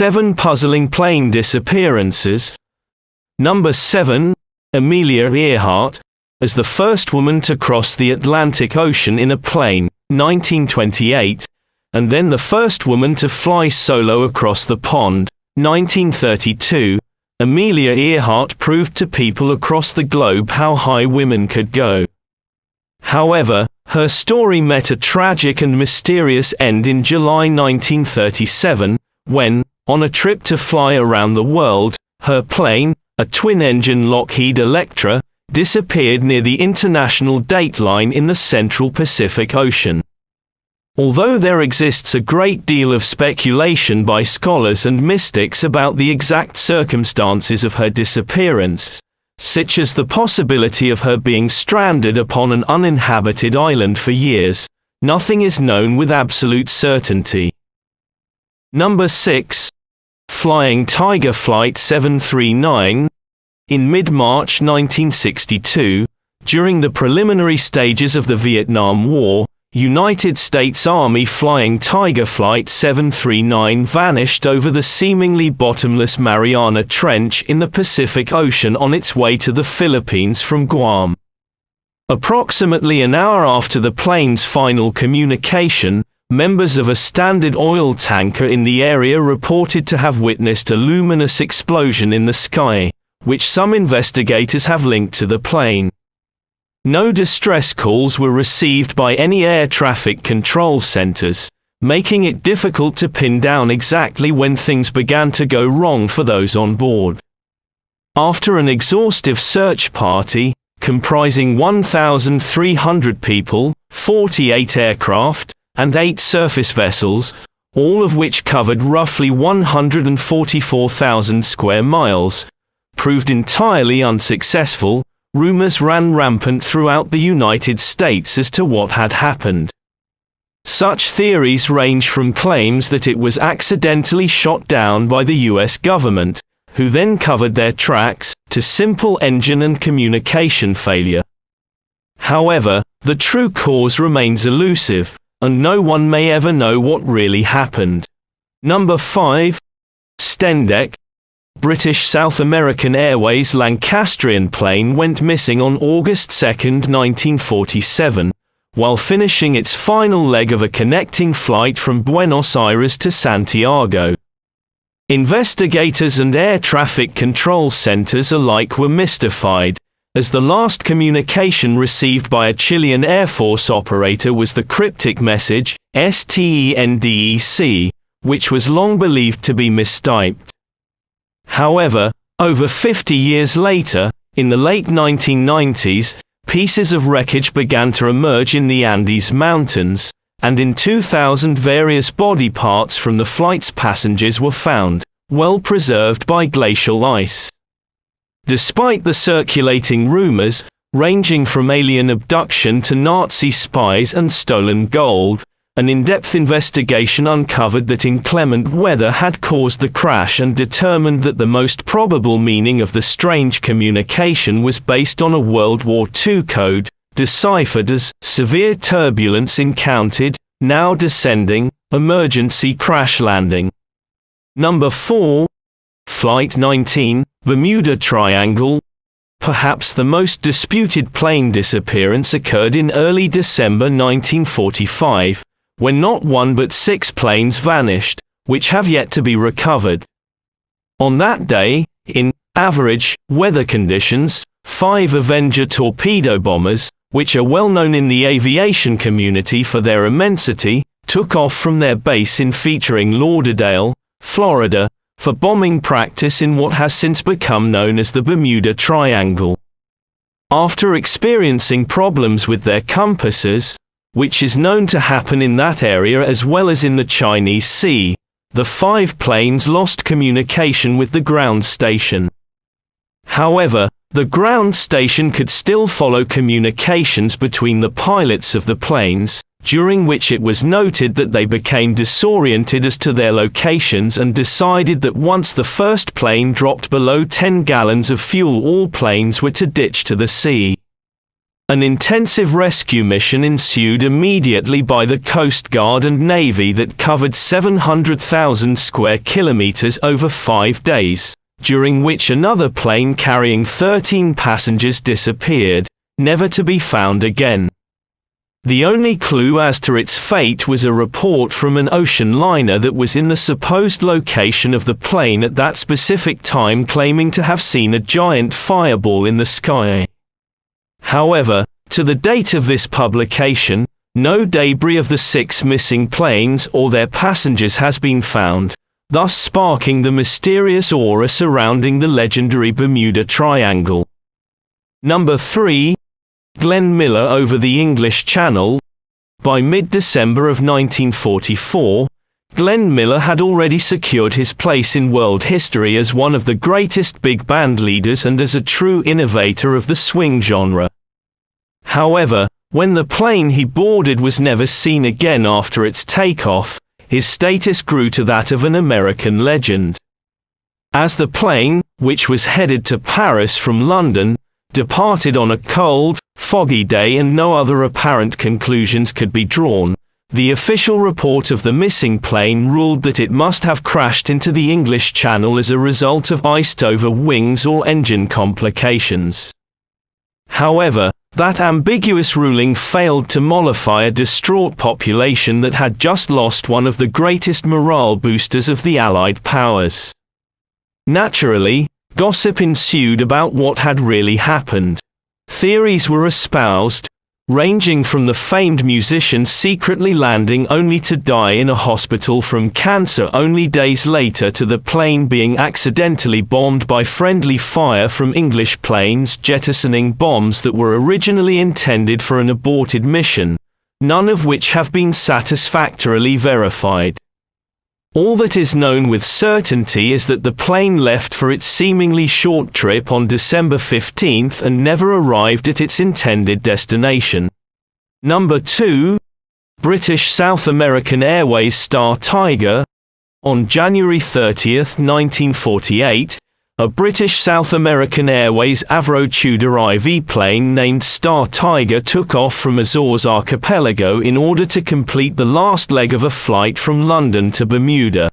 7 puzzling plane disappearances. Number 7. Amelia Earhart, as the first woman to cross the Atlantic Ocean in a plane, 1928, and then the first woman to fly solo across the pond, 1932, Amelia Earhart proved to people across the globe how high women could go. However, her story met a tragic and mysterious end in July 1937, when, on a trip to fly around the world, her plane, a twin-engine Lockheed Electra, disappeared near the international dateline in the central Pacific Ocean. Although there exists a great deal of speculation by scholars and mystics about the exact circumstances of her disappearance, such as the possibility of her being stranded upon an uninhabited island for years, nothing is known with absolute certainty. Number 6. Flying Tiger Flight 739. In mid-March 1962, during the preliminary stages of the Vietnam War, United States Army Flying Tiger Flight 739 vanished over the seemingly bottomless Mariana Trench in the Pacific Ocean on its way to the Philippines from Guam. Approximately an hour after the plane's final communication, members of a Standard oil tanker in the area reported to have witnessed a luminous explosion in the sky, which some investigators have linked to the plane. No distress calls were received by any air traffic control centers, making it difficult to pin down exactly when things began to go wrong for those on board. After an exhaustive search party, comprising 1,300 people, 48 aircraft, and 8 surface vessels, all of which covered roughly 144,000 square miles, proved entirely unsuccessful, rumors ran rampant throughout the United States as to what had happened. Such theories range from claims that it was accidentally shot down by the US government, who then covered their tracks, to simple engine and communication failure. However, the true cause remains elusive, and no one may ever know what really happened. Number 5. Stendeck. British South American Airways Lancastrian plane went missing on August 2, 1947, while finishing its final leg of a connecting flight from Buenos Aires to Santiago. Investigators and air traffic control centers alike were mystified, as the last communication received by a Chilean Air Force operator was the cryptic message, STENDEC, which was long believed to be mistyped. However, over 50 years later, in the late 1990s, pieces of wreckage began to emerge in the Andes Mountains, and in 2000 various body parts from the flight's passengers were found, well preserved by glacial ice. Despite the circulating rumors, ranging from alien abduction to Nazi spies and stolen gold, an in-depth investigation uncovered that inclement weather had caused the crash and determined that the most probable meaning of the strange communication was based on a World War II code, deciphered as "severe turbulence encountered, now descending, emergency crash landing." Number 4. Flight 19, Bermuda Triangle. Perhaps the most disputed plane disappearance occurred in early December 1945, when not one but 6 planes vanished, which have yet to be recovered. On that day, in average weather conditions, 5 Avenger torpedo bombers, which are well known in the aviation community for their immensity, took off from their base in featuring Lauderdale, Florida, for bombing practice in what has since become known as the Bermuda Triangle. After experiencing problems with their compasses, which is known to happen in that area as well as in the Chinese Sea, the 5 planes lost communication with the ground station. However, the ground station could still follow communications between the pilots of the planes, during which it was noted that they became disoriented as to their locations and decided that once the first plane dropped below 10 gallons of fuel all planes were to ditch to the sea. An intensive rescue mission ensued immediately by the Coast Guard and Navy that covered 700,000 square kilometers over 5 days, during which another plane carrying 13 passengers disappeared, never to be found again. The only clue as to its fate was a report from an ocean liner that was in the supposed location of the plane at that specific time, claiming to have seen a giant fireball in the sky. However, to the date of this publication, no debris of the 6 missing planes or their passengers has been found, thus sparking the mysterious aura surrounding the legendary Bermuda Triangle. Number 3. Glenn Miller over the English Channel. By mid-December of 1944, Glenn Miller had already secured his place in world history as one of the greatest big band leaders and as a true innovator of the swing genre. However, when the plane he boarded was never seen again after its takeoff, his status grew to that of an American legend. As the plane, which was headed to Paris from London, departed on a cold, foggy day and no other apparent conclusions could be drawn, the official report of the missing plane ruled that it must have crashed into the English Channel as a result of iced-over wings or engine complications. However, that ambiguous ruling failed to mollify a distraught population that had just lost one of the greatest morale boosters of the Allied powers. Naturally, gossip ensued about what had really happened. Theories were espoused, ranging from the famed musician secretly landing only to die in a hospital from cancer only days later to the plane being accidentally bombed by friendly fire from English planes jettisoning bombs that were originally intended for an aborted mission, none of which have been satisfactorily verified. All that is known with certainty is that the plane left for its seemingly short trip on December 15 and never arrived at its intended destination. Number 2. British South American Airways Star Tiger. On January 30, 1948, a British South American Airways Avro Tudor IV plane named Star Tiger took off from Azores Archipelago in order to complete the last leg of a flight from London to Bermuda.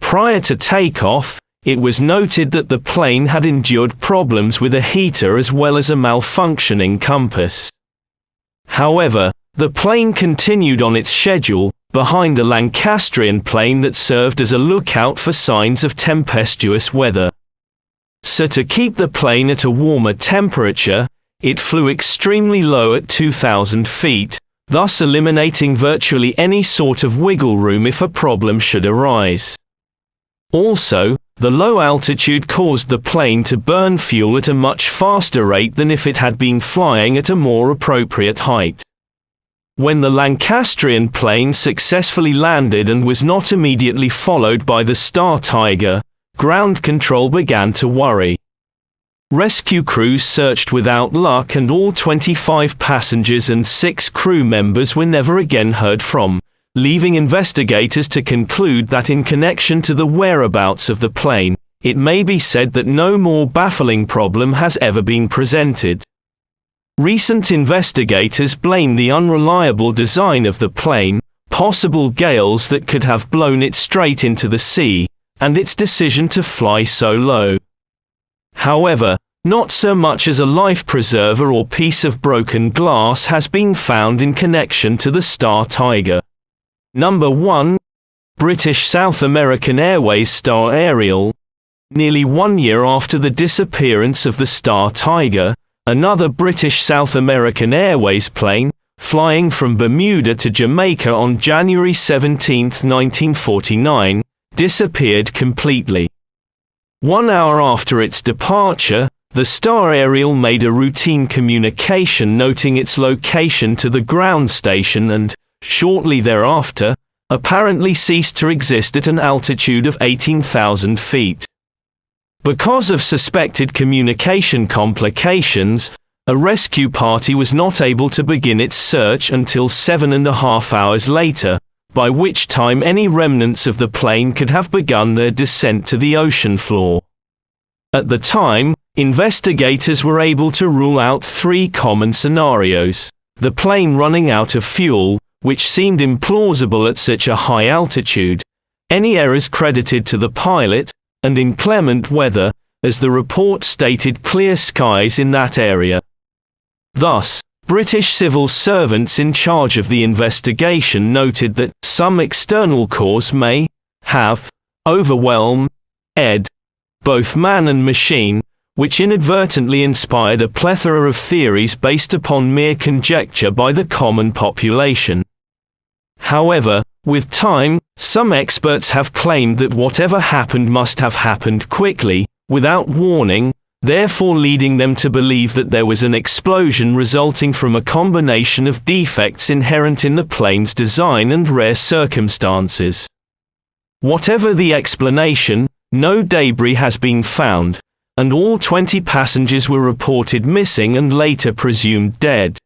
Prior to takeoff, it was noted that the plane had endured problems with a heater as well as a malfunctioning compass. However, the plane continued on its schedule, behind a Lancastrian plane that served as a lookout for signs of tempestuous weather. So to keep the plane at a warmer temperature, it flew extremely low at 2,000 feet, thus eliminating virtually any sort of wiggle room if a problem should arise. Also, the low altitude caused the plane to burn fuel at a much faster rate than if it had been flying at a more appropriate height. When the Lancastrian plane successfully landed and was not immediately followed by the Star Tiger, ground control began to worry. Rescue crews searched without luck and all 25 passengers and 6 crew members were never again heard from, leaving investigators to conclude that in connection to the whereabouts of the plane, it may be said that no more baffling problem has ever been presented. Recent investigators blame the unreliable design of the plane, possible gales that could have blown it straight into the sea, and its decision to fly so low. However, not so much as a life preserver or piece of broken glass has been found in connection to the Star Tiger. Number 1. British South American Airways Star Ariel. Nearly 1 year after the disappearance of the Star Tiger, another British South American Airways plane, flying from Bermuda to Jamaica on January 17, 1949, disappeared completely. 1 hour after its departure, the Star Ariel made a routine communication noting its location to the ground station and, shortly thereafter, apparently ceased to exist at an altitude of 18,000 feet. Because of suspected communication complications, a rescue party was not able to begin its search until 7.5 hours later, by which time any remnants of the plane could have begun their descent to the ocean floor. At the time, investigators were able to rule out 3 common scenarios: the plane running out of fuel, which seemed implausible at such a high altitude, any errors credited to the pilot, and inclement weather, as the report stated clear skies in that area. Thus, British civil servants in charge of the investigation noted that some external cause may have overwhelmed both man and machine, which inadvertently inspired a plethora of theories based upon mere conjecture by the common population. However, with time, some experts have claimed that whatever happened must have happened quickly, without warning, therefore leading them to believe that there was an explosion resulting from a combination of defects inherent in the plane's design and rare circumstances. Whatever the explanation, no debris has been found, and all 20 passengers were reported missing and later presumed dead.